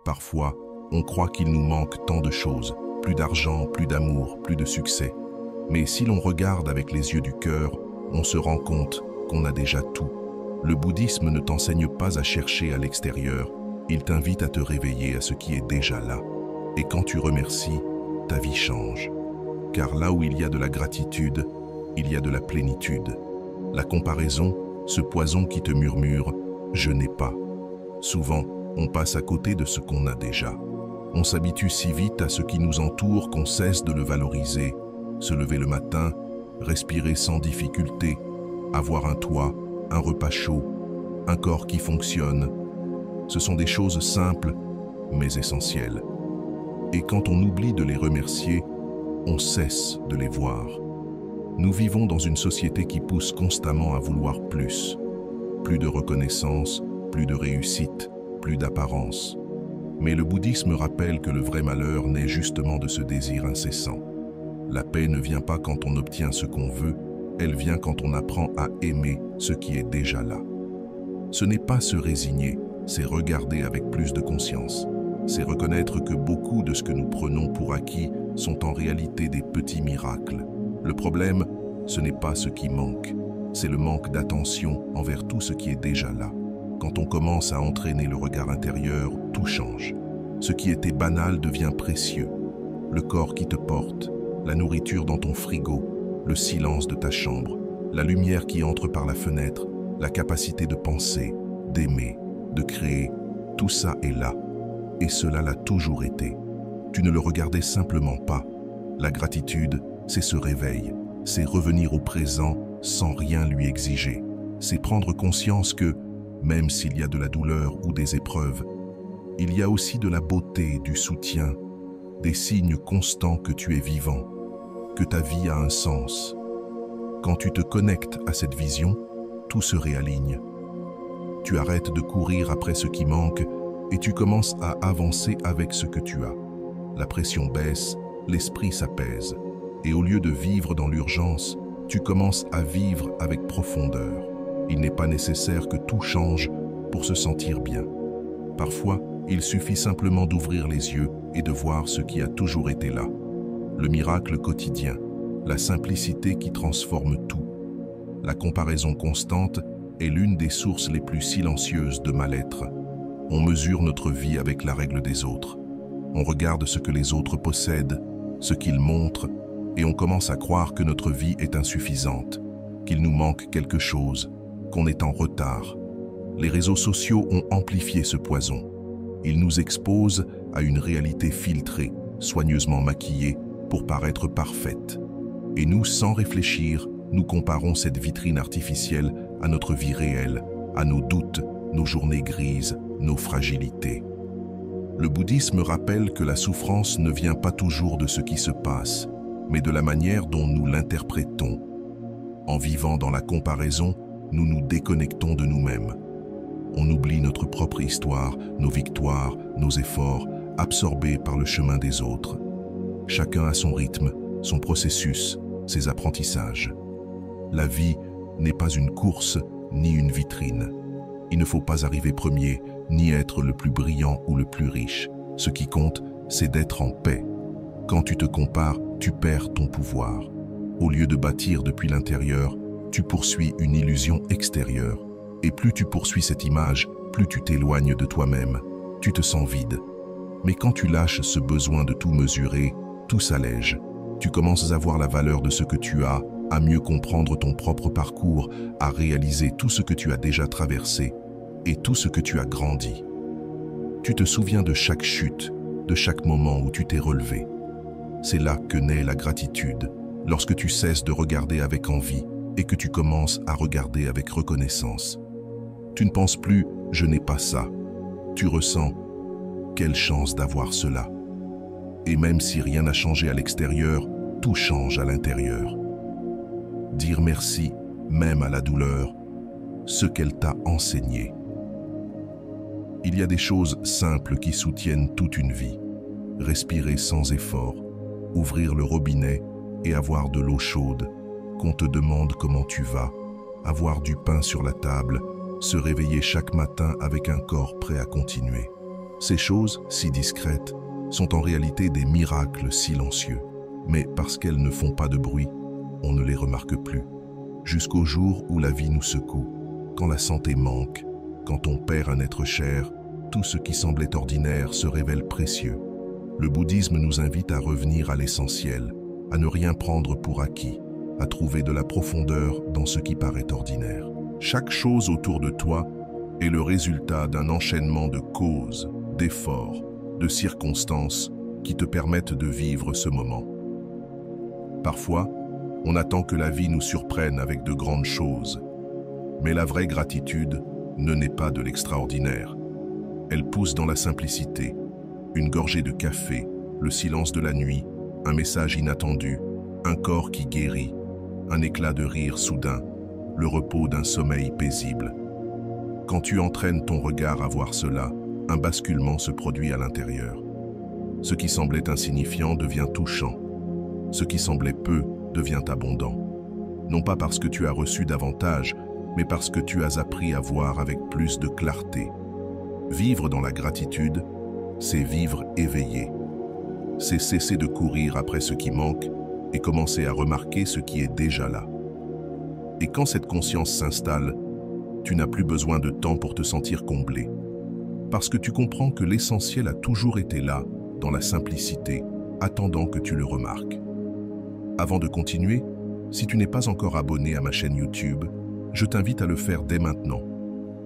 Parfois, on croit qu'il nous manque tant de choses, plus d'argent, plus d'amour, plus de succès. Mais si l'on regarde avec les yeux du cœur, on se rend compte qu'on a déjà tout. Le bouddhisme ne t'enseigne pas à chercher à l'extérieur, il t'invite à te réveiller à ce qui est déjà là. Et quand tu remercies, ta vie change. Car là où il y a de la gratitude, il y a de la plénitude. La comparaison, ce poison qui te murmure « je n'ai pas ». Souvent, on passe à côté de ce qu'on a déjà. On s'habitue si vite à ce qui nous entoure qu'on cesse de le valoriser. Se lever le matin, respirer sans difficulté, avoir un toit, un repas chaud, un corps qui fonctionne. Ce sont des choses simples, mais essentielles. Et quand on oublie de les remercier, on cesse de les voir. Nous vivons dans une société qui pousse constamment à vouloir plus. Plus de reconnaissance, plus de réussite, plus d'apparence. Mais le bouddhisme rappelle que le vrai malheur naît justement de ce désir incessant. La paix ne vient pas quand on obtient ce qu'on veut, elle vient quand on apprend à aimer ce qui est déjà là. Ce n'est pas se résigner, c'est regarder avec plus de conscience. C'est reconnaître que beaucoup de ce que nous prenons pour acquis sont en réalité des petits miracles. Le problème, ce n'est pas ce qui manque, c'est le manque d'attention envers tout ce qui est déjà là. Quand on commence à entraîner le regard intérieur, tout change. Ce qui était banal devient précieux. Le corps qui te porte, la nourriture dans ton frigo, le silence de ta chambre, la lumière qui entre par la fenêtre, la capacité de penser, d'aimer, de créer, tout ça est là. Et cela l'a toujours été. Tu ne le regardais simplement pas. La gratitude, c'est ce réveil, c'est revenir au présent sans rien lui exiger. C'est prendre conscience que, même s'il y a de la douleur ou des épreuves, il y a aussi de la beauté, du soutien, des signes constants que tu es vivant, que ta vie a un sens. Quand tu te connectes à cette vision, tout se réaligne. Tu arrêtes de courir après ce qui manque et tu commences à avancer avec ce que tu as. La pression baisse, l'esprit s'apaise. Et au lieu de vivre dans l'urgence, tu commences à vivre avec profondeur. Il n'est pas nécessaire que tout change pour se sentir bien. Parfois, il suffit simplement d'ouvrir les yeux et de voir ce qui a toujours été là. Le miracle quotidien, la simplicité qui transforme tout. La comparaison constante est l'une des sources les plus silencieuses de mal-être. On mesure notre vie avec la règle des autres. On regarde ce que les autres possèdent, ce qu'ils montrent, et on commence à croire que notre vie est insuffisante, qu'il nous manque quelque chose, qu'on est en retard. Les réseaux sociaux ont amplifié ce poison. Ils nous exposent à une réalité filtrée, soigneusement maquillée, pour paraître parfaite. Et nous, sans réfléchir, nous comparons cette vitrine artificielle à notre vie réelle, à nos doutes, nos journées grises, nos fragilités. Le bouddhisme rappelle que la souffrance ne vient pas toujours de ce qui se passe, mais de la manière dont nous l'interprétons. En vivant dans la comparaison, nous nous déconnectons de nous-mêmes. On oublie notre propre histoire, nos victoires, nos efforts, absorbés par le chemin des autres. Chacun a son rythme, son processus, ses apprentissages. La vie n'est pas une course ni une vitrine. Il ne faut pas arriver premier, ni être le plus brillant ou le plus riche. Ce qui compte, c'est d'être en paix. Quand tu te compares, tu perds ton pouvoir. Au lieu de bâtir depuis l'intérieur, tu poursuis une illusion extérieure. Et plus tu poursuis cette image, plus tu t'éloignes de toi-même. Tu te sens vide. Mais quand tu lâches ce besoin de tout mesurer, tout s'allège. Tu commences à voir la valeur de ce que tu as, à mieux comprendre ton propre parcours, à réaliser tout ce que tu as déjà traversé et tout ce que tu as grandi. Tu te souviens de chaque chute, de chaque moment où tu t'es relevé. C'est là que naît la gratitude, lorsque tu cesses de regarder avec envie et que tu commences à regarder avec reconnaissance. Tu ne penses plus « je n'ai pas ça ». Tu ressens « quelle chance d'avoir cela ». Et même si rien n'a changé à l'extérieur, tout change à l'intérieur. Dire merci, même à la douleur, ce qu'elle t'a enseigné. Il y a des choses simples qui soutiennent toute une vie. Respirer sans effort, ouvrir le robinet et avoir de l'eau chaude, qu'on te demande comment tu vas, avoir du pain sur la table, se réveiller chaque matin avec un corps prêt à continuer. Ces choses, si discrètes, sont en réalité des miracles silencieux. Mais parce qu'elles ne font pas de bruit, on ne les remarque plus. Jusqu'au jour où la vie nous secoue, quand la santé manque, quand on perd un être cher, tout ce qui semblait ordinaire se révèle précieux. Le bouddhisme nous invite à revenir à l'essentiel, à ne rien prendre pour acquis, à trouver de la profondeur dans ce qui paraît ordinaire. Chaque chose autour de toi est le résultat d'un enchaînement de causes, d'efforts, de circonstances qui te permettent de vivre ce moment. Parfois, on attend que la vie nous surprenne avec de grandes choses, mais la vraie gratitude ne naît pas de l'extraordinaire. Elle pousse dans la simplicité, une gorgée de café, le silence de la nuit, un message inattendu, un corps qui guérit, un éclat de rire soudain, le repos d'un sommeil paisible. Quand tu entraînes ton regard à voir cela, un basculement se produit à l'intérieur. Ce qui semblait insignifiant devient touchant. Ce qui semblait peu devient abondant. Non pas parce que tu as reçu davantage, mais parce que tu as appris à voir avec plus de clarté. Vivre dans la gratitude, c'est vivre éveillé. C'est cesser de courir après ce qui manque et commencer à remarquer ce qui est déjà là. Et quand cette conscience s'installe, tu n'as plus besoin de temps pour te sentir comblé. Parce que tu comprends que l'essentiel a toujours été là, dans la simplicité, attendant que tu le remarques. Avant de continuer, si tu n'es pas encore abonné à ma chaîne YouTube, je t'invite à le faire dès maintenant.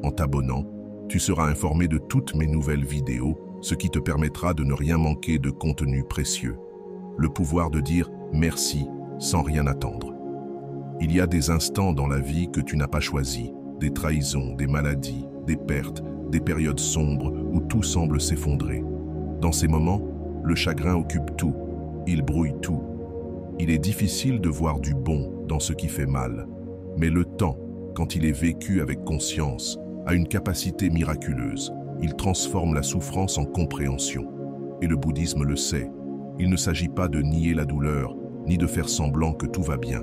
En t'abonnant, tu seras informé de toutes mes nouvelles vidéos, ce qui te permettra de ne rien manquer de contenu précieux. Le pouvoir de dire merci sans rien attendre. Il y a des instants dans la vie que tu n'as pas choisis, des trahisons, des maladies, des pertes, des périodes sombres où tout semble s'effondrer. Dans ces moments, le chagrin occupe tout, il brouille tout. Il est difficile de voir du bon dans ce qui fait mal, mais le temps, quand il est vécu avec conscience, a une capacité miraculeuse. Il transforme la souffrance en compréhension. Et le bouddhisme le sait. Il ne s'agit pas de nier la douleur, ni de faire semblant que tout va bien.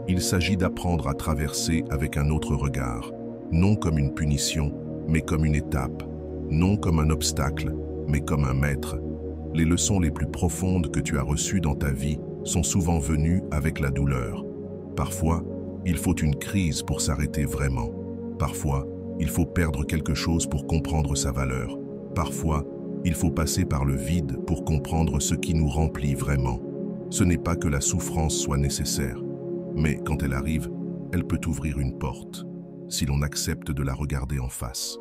Il s'agit d'apprendre à traverser avec un autre regard, non comme une punition, mais comme une étape, non comme un obstacle, mais comme un maître. Les leçons les plus profondes que tu as reçues dans ta vie sont souvent venues avec la douleur. Parfois, il faut une crise pour s'arrêter vraiment. Parfois, il faut perdre quelque chose pour comprendre sa valeur. Parfois, il faut passer par le vide pour comprendre ce qui nous remplit vraiment. Ce n'est pas que la souffrance soit nécessaire, mais quand elle arrive, elle peut ouvrir une porte, si l'on accepte de la regarder en face.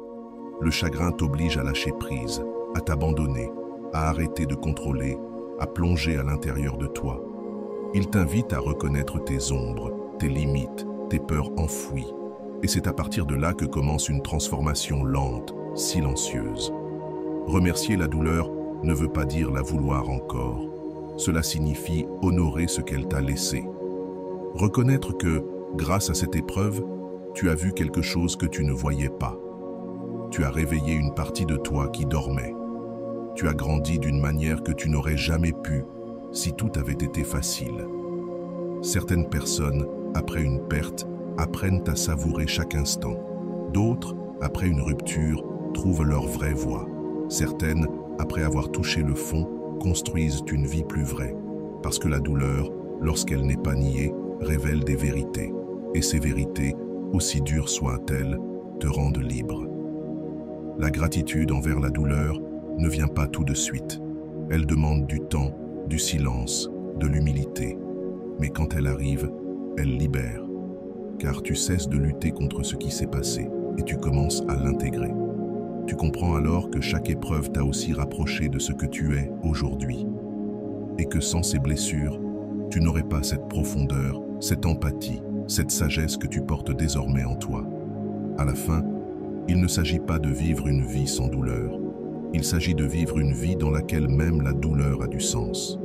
Le chagrin t'oblige à lâcher prise, à t'abandonner, à arrêter de contrôler, à plonger à l'intérieur de toi. Il t'invite à reconnaître tes ombres, tes limites, tes peurs enfouies. Et c'est à partir de là que commence une transformation lente, silencieuse. Remercier la douleur ne veut pas dire la vouloir encore. Cela signifie honorer ce qu'elle t'a laissé. Reconnaître que, grâce à cette épreuve, tu as vu quelque chose que tu ne voyais pas. Tu as réveillé une partie de toi qui dormait. Tu as grandi d'une manière que tu n'aurais jamais pu si tout avait été facile. Certaines personnes, après une perte, apprennent à savourer chaque instant. D'autres, après une rupture, trouvent leur vraie voie. Certaines, après avoir touché le fond, construisent une vie plus vraie. Parce que la douleur, lorsqu'elle n'est pas niée, révèle des vérités. Et ces vérités, aussi dures soient-elles, te rendent libre. La gratitude envers la douleur ne vient pas tout de suite. Elle demande du temps, du silence, de l'humilité. Mais quand elle arrive, elle libère. Car tu cesses de lutter contre ce qui s'est passé et tu commences à l'intégrer. Tu comprends alors que chaque épreuve t'a aussi rapproché de ce que tu es aujourd'hui. Et que sans ces blessures, tu n'aurais pas cette profondeur, cette empathie, cette sagesse que tu portes désormais en toi. À la fin, il ne s'agit pas de vivre une vie sans douleur. Il s'agit de vivre une vie dans laquelle même la douleur a du sens.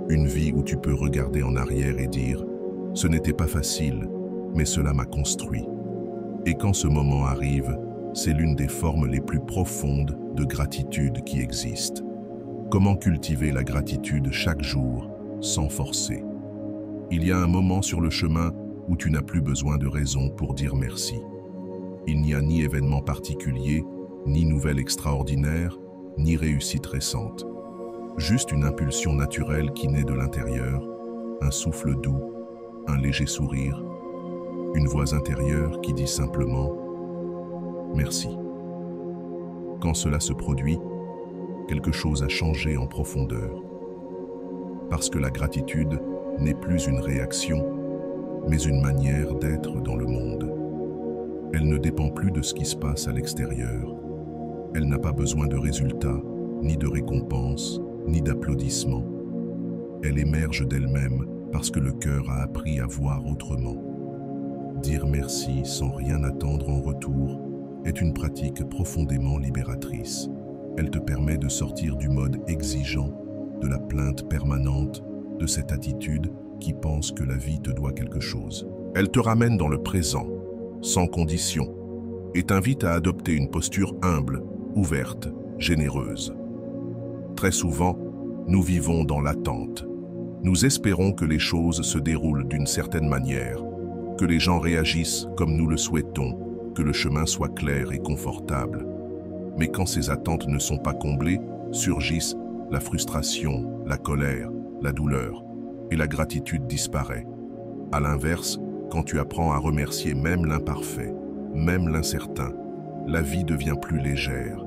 Une vie où tu peux regarder en arrière et dire « Ce n'était pas facile, mais cela m'a construit. » Et quand ce moment arrive, c'est l'une des formes les plus profondes de gratitude qui existent. Comment cultiver la gratitude chaque jour, sans forcer? Il y a un moment sur le chemin où tu n'as plus besoin de raison pour dire merci. Il n'y a ni événement particulier, ni nouvelle extraordinaire, ni réussite récente. Juste une impulsion naturelle qui naît de l'intérieur, un souffle doux, un léger sourire, une voix intérieure qui dit simplement « Merci ». Quand cela se produit, quelque chose a changé en profondeur. Parce que la gratitude n'est plus une réaction, mais une manière d'être dans le monde. Elle ne dépend plus de ce qui se passe à l'extérieur. Elle n'a pas besoin de résultats, ni de récompenses, ni d'applaudissements. Elle émerge d'elle-même parce que le cœur a appris à voir autrement. Dire merci sans rien attendre en retour est une pratique profondément libératrice. Elle te permet de sortir du mode exigeant, de la plainte permanente, de cette attitude qui pense que la vie te doit quelque chose. Elle te ramène dans le présent, sans condition, et t'invite à adopter une posture humble, ouverte, généreuse. Très souvent, nous vivons dans l'attente. Nous espérons que les choses se déroulent d'une certaine manière, que les gens réagissent comme nous le souhaitons, que le chemin soit clair et confortable. Mais quand ces attentes ne sont pas comblées, surgissent la frustration, la colère, la douleur, et la gratitude disparaît. À l'inverse, quand tu apprends à remercier même l'imparfait, même l'incertain, la vie devient plus légère,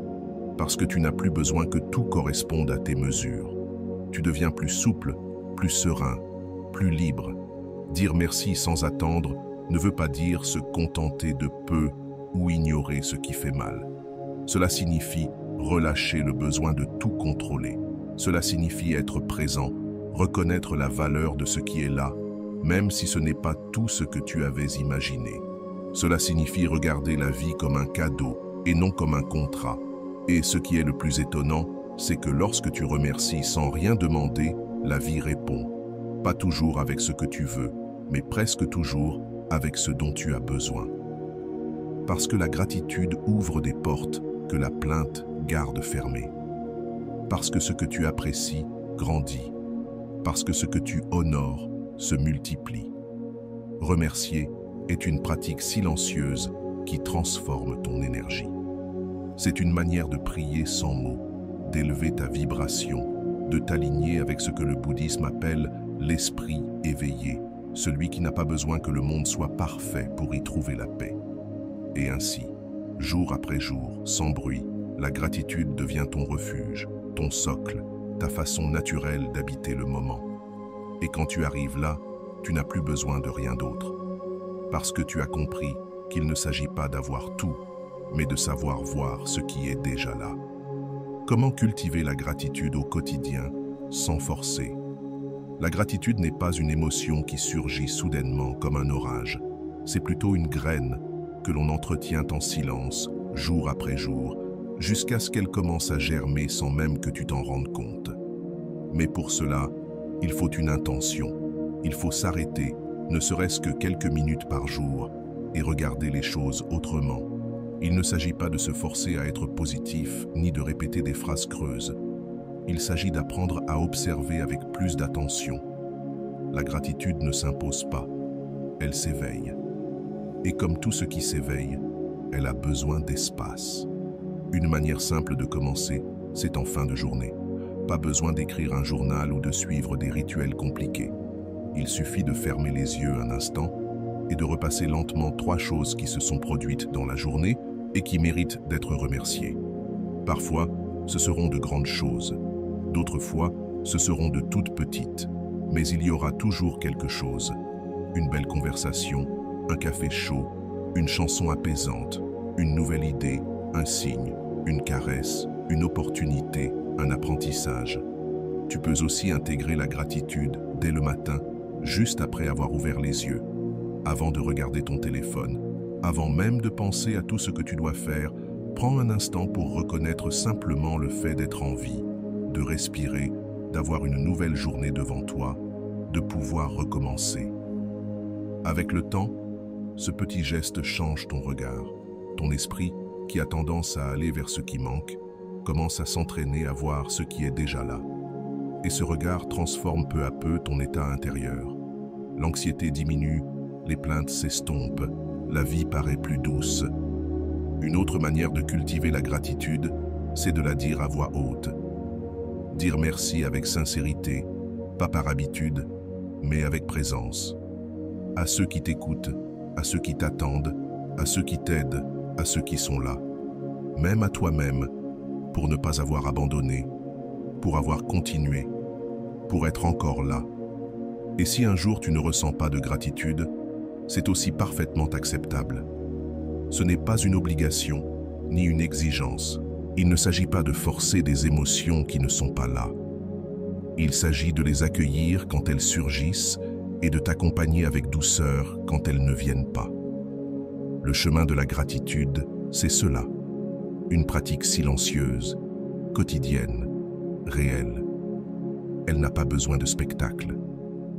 parce que tu n'as plus besoin que tout corresponde à tes mesures. Tu deviens plus souple, plus serein, plus libre. Dire merci sans attendre ne veut pas dire se contenter de peu ou ignorer ce qui fait mal. Cela signifie relâcher le besoin de tout contrôler. Cela signifie être présent, reconnaître la valeur de ce qui est là, même si ce n'est pas tout ce que tu avais imaginé. Cela signifie regarder la vie comme un cadeau et non comme un contrat. Et ce qui est le plus étonnant, c'est que lorsque tu remercies sans rien demander, la vie répond. Pas toujours avec ce que tu veux, mais presque toujours avec ce dont tu as besoin. Parce que la gratitude ouvre des portes que la plainte garde fermées. Parce que ce que tu apprécies grandit. Parce que ce que tu honores se multiplie. Remercier est une pratique silencieuse qui transforme ton énergie. C'est une manière de prier sans mots, d'élever ta vibration, de t'aligner avec ce que le bouddhisme appelle l'esprit éveillé, celui qui n'a pas besoin que le monde soit parfait pour y trouver la paix. Et ainsi, jour après jour, sans bruit, la gratitude devient ton refuge, ton socle, ta façon naturelle d'habiter le moment. Et quand tu arrives là, tu n'as plus besoin de rien d'autre. Parce que tu as compris qu'il ne s'agit pas d'avoir tout, mais de savoir voir ce qui est déjà là. Comment cultiver la gratitude au quotidien, sans forcer? La gratitude n'est pas une émotion qui surgit soudainement comme un orage. C'est plutôt une graine que l'on entretient en silence, jour après jour, jusqu'à ce qu'elle commence à germer sans même que tu t'en rendes compte. Mais pour cela, il faut une intention. Il faut s'arrêter, ne serait-ce que quelques minutes par jour, et regarder les choses autrement. Il ne s'agit pas de se forcer à être positif, ni de répéter des phrases creuses. Il s'agit d'apprendre à observer avec plus d'attention. La gratitude ne s'impose pas, elle s'éveille. Et comme tout ce qui s'éveille, elle a besoin d'espace. Une manière simple de commencer, c'est en fin de journée. Pas besoin d'écrire un journal ou de suivre des rituels compliqués. Il suffit de fermer les yeux un instant et de repasser lentement 3 choses qui se sont produites dans la journée et qui méritent d'être remerciées. Parfois, ce seront de grandes choses. D'autres fois, ce seront de toutes petites. Mais il y aura toujours quelque chose. Une belle conversation, un café chaud, une chanson apaisante, une nouvelle idée, un signe, une caresse, une opportunité, un apprentissage. Tu peux aussi intégrer la gratitude dès le matin, juste après avoir ouvert les yeux, avant de regarder ton téléphone, avant même de penser à tout ce que tu dois faire. Prends un instant pour reconnaître simplement le fait d'être en vie, de respirer, d'avoir une nouvelle journée devant toi, de pouvoir recommencer. Avec le temps, ce petit geste change ton regard. Ton esprit, qui a tendance à aller vers ce qui manque, commence à s'entraîner à voir ce qui est déjà là. Et ce regard transforme peu à peu ton état intérieur. L'anxiété diminue, les plaintes s'estompent, la vie paraît plus douce. Une autre manière de cultiver la gratitude c'est de la dire à voix haute. Dire merci avec sincérité, pas par habitude, mais avec présence. À ceux qui t'écoutent, à ceux qui t'attendent, à ceux qui t'aident, à ceux qui sont là. Même à toi-même, pour ne pas avoir abandonné, pour avoir continué, pour être encore là. Et si un jour tu ne ressens pas de gratitude, c'est aussi parfaitement acceptable. Ce n'est pas une obligation, ni une exigence. Il ne s'agit pas de forcer des émotions qui ne sont pas là. Il s'agit de les accueillir quand elles surgissent et de t'accompagner avec douceur quand elles ne viennent pas. Le chemin de la gratitude, c'est cela. Une pratique silencieuse, quotidienne, réelle. Elle n'a pas besoin de spectacle.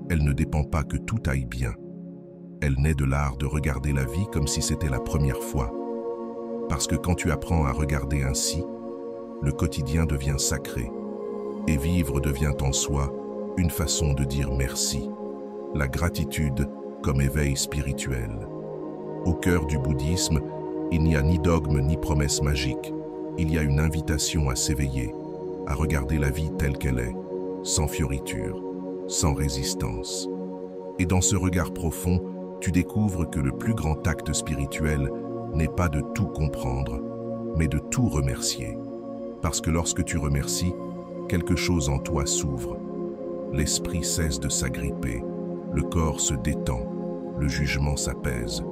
Elle ne dépend pas que tout aille bien. Elle naît de l'art de regarder la vie comme si c'était la première fois. Parce que quand tu apprends à regarder ainsi, le quotidien devient sacré. Et vivre devient en soi une façon de dire merci. La gratitude comme éveil spirituel. Au cœur du bouddhisme, il n'y a ni dogme ni promesse magique. Il y a une invitation à s'éveiller, à regarder la vie telle qu'elle est, sans fioriture, sans résistance. Et dans ce regard profond, tu découvres que le plus grand acte spirituel n'est pas de tout comprendre, mais de tout remercier. Parce que lorsque tu remercies, quelque chose en toi s'ouvre. L'esprit cesse de s'agripper, le corps se détend, le jugement s'apaise.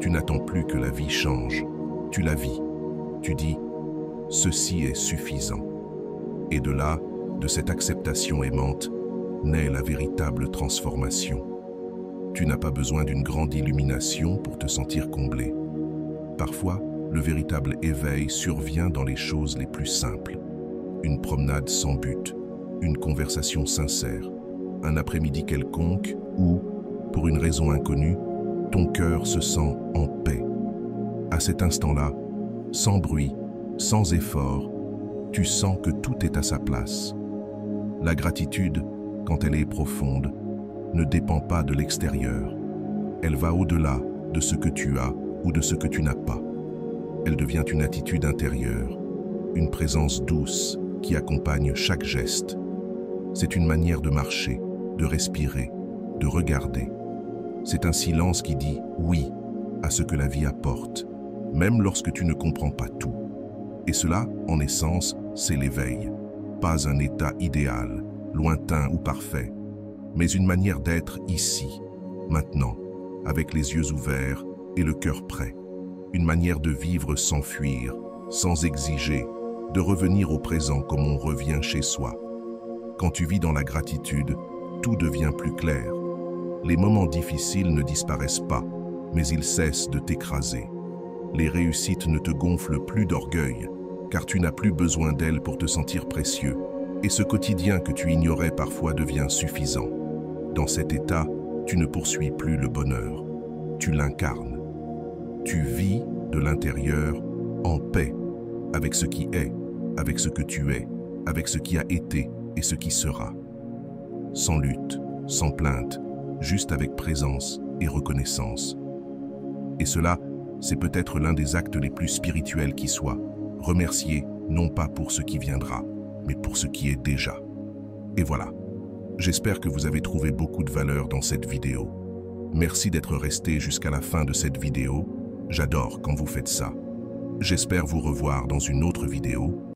Tu n'attends plus que la vie change, tu la vis. Tu dis « ceci est suffisant ». Et de là, de cette acceptation aimante, naît la véritable transformation. Tu n'as pas besoin d'une grande illumination pour te sentir comblé. Parfois, le véritable éveil survient dans les choses les plus simples. Une promenade sans but, une conversation sincère, un après-midi quelconque où, pour une raison inconnue, ton cœur se sent en paix. À cet instant-là, sans bruit, sans effort, tu sens que tout est à sa place. La gratitude, quand elle est profonde, ne dépend pas de l'extérieur. Elle va au-delà de ce que tu as ou de ce que tu n'as pas. Elle devient une attitude intérieure, une présence douce qui accompagne chaque geste. C'est une manière de marcher, de respirer, de regarder. C'est un silence qui dit « oui » à ce que la vie apporte, même lorsque tu ne comprends pas tout. Et cela, en essence, c'est l'éveil. Pas un état idéal, lointain ou parfait, mais une manière d'être ici, maintenant, avec les yeux ouverts et le cœur prêt. Une manière de vivre sans fuir, sans exiger, de revenir au présent comme on revient chez soi. Quand tu vis dans la gratitude, tout devient plus clair. Les moments difficiles ne disparaissent pas, mais ils cessent de t'écraser. Les réussites ne te gonflent plus d'orgueil, car tu n'as plus besoin d'elles pour te sentir précieux. Et ce quotidien que tu ignorais parfois devient suffisant. Dans cet état, tu ne poursuis plus le bonheur, tu l'incarnes. Tu vis de l'intérieur en paix, avec ce qui est, avec ce que tu es, avec ce qui a été et ce qui sera. Sans lutte, sans plainte, juste avec présence et reconnaissance. Et cela, c'est peut-être l'un des actes les plus spirituels qui soit. Remercier, non pas pour ce qui viendra, mais pour ce qui est déjà. Et voilà. J'espère que vous avez trouvé beaucoup de valeur dans cette vidéo. Merci d'être resté jusqu'à la fin de cette vidéo. J'adore quand vous faites ça. J'espère vous revoir dans une autre vidéo.